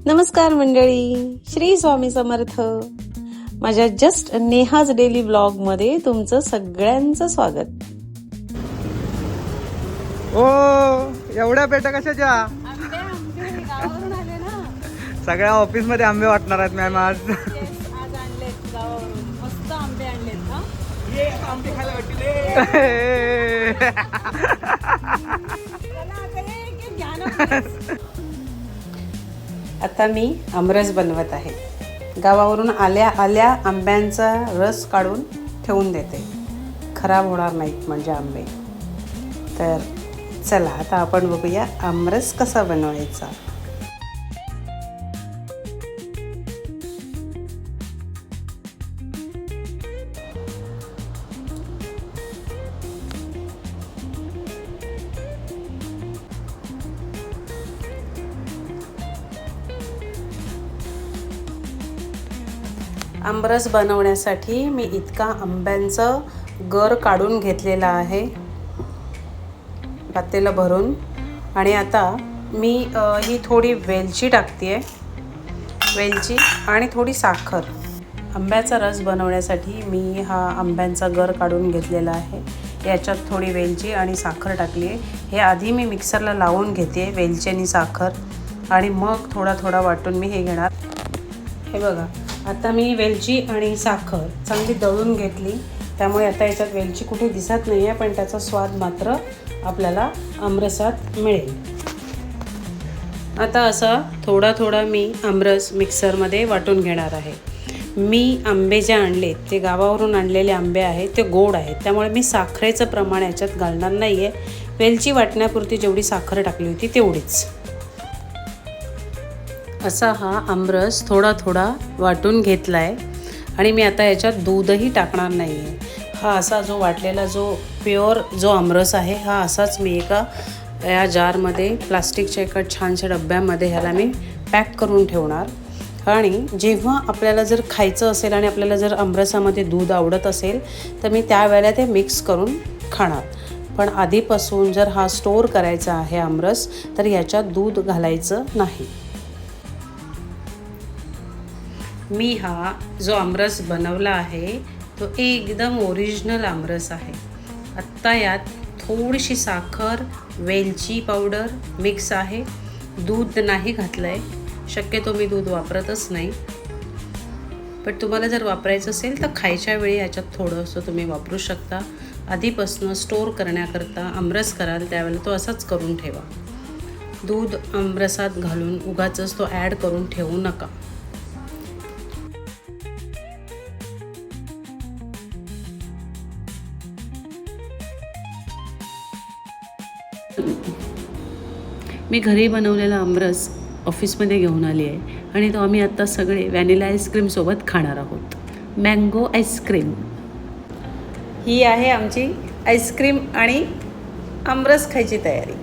नमस्कार मंडळी, श्री स्वामी समर्थ. माझ्या जस्ट नेहाज डेली ब्लॉग मध्ये तुमचं सगळ्यांचं स्वागत. ओ एवढ्या पेट्या कशाच्या? गावावरून आले ना. सगळ्या ऑफिस मध्ये आंबे वाटणार आहेत मॅम आज. आज आणलेत गावावरून, मस्त आंबे आणलेत ना. आंबे खायला वाटले. आता मी आमरस बनवत आहे. गावावरून आल्या आल्या आंब्यांचा रस काढून ठेवून देते, खराब होणार नाहीत म्हणजे आंबे. तर चला आता आपण बघूया आमरस कसा बनवायचा. आमरस बनवण्यासाठी मी इतका आंब्यांचं गर काढून घेतलेला आहे पातेलं भरून. आणि आता मी ही थोडी वेलची टाकते, वेलची आणि थोडी साखर. आंब्याचा रस बनवण्यासाठी मी हा आंब्यांचा गर काढून घेतलेला आहे. याच्यात थोडी वेलची आणि साखर टाकली आहे. हे आधी मी मिक्सरला लावून घेते, वेलची आणि साखर, आणि मग थोडा थोडा वाटून मी हे घेणार. हे बघा, आता मी वेलची आणि साखर चांगली दळून घेतली, त्यामुळे आता याच्यात वेलची कुठे दिसत नाही आहे, पण त्याचा स्वाद मात्र आपल्याला आमरसात मिळेल. आता असा थोडा थोडा मी आमरस मिक्सरमध्ये वाटून घेणार आहे. मी आंबे जे आणले ते गावावरून आणलेले आंबे आहेत, ते गोड आहेत, त्यामुळे मी साखरेचं प्रमाण याच्यात घालणार नाही आहे. वेलची वाटण्यापुरती जेवढी साखर टाकली होती तेवढीच. असा हा आमरस थोडा थोडा वाटून घेतला आहे. आणि मी आता याच्यात दूधही टाकणार नाही आहे. हा असा जो वाटलेला जो प्युअर जो आमरस आहे, हा असाच मी एका या जारमध्ये प्लास्टिकच्या एका छानशा डब्यामध्ये ह्याला मी पॅक करून ठेवणार. आणि जेव्हा आपल्याला जर खायचं असेल आणि आपल्याला जर आमरसामध्ये दूध आवडत असेल तर मी त्यावेळेला ते मिक्स करून खाणार. पण आधीपासून जर हा स्टोअर करायचा आहे आमरस, तर याच्यात दूध घालायचं नाही. मी हा जो आमरस बनवला आहे तो एकदम ओरिजिनल आमरस आहे. आत्ता यात थोडीशी साखर, वेलची पावडर मिक्स आहे. दूध नाही घातलं आहे, शक्यतो मी दूध वापरतच नाही. पण तुम्हाला जर वापरायचं असेल तर खायच्या वेळी याच्यात थोडंसं तुम्ही वापरू शकता. आधीपासून स्टोअर करण्याकरता आमरस कराल त्यावेळेला तो असाच करून ठेवा. दूध आमरसात घालून उगाचच तो ॲड करून ठेवू नका. मी घरी बनवलेला आमरस ऑफिसमध्ये घेऊन आली आहे आणि तो आम्ही आत्ता सगळे व्हॅनिला आईस्क्रीमसोबत खाणार आहोत. मँगो आईस्क्रीम ही आहे आमची आईस्क्रीम आणि आमरस खायची तयारी.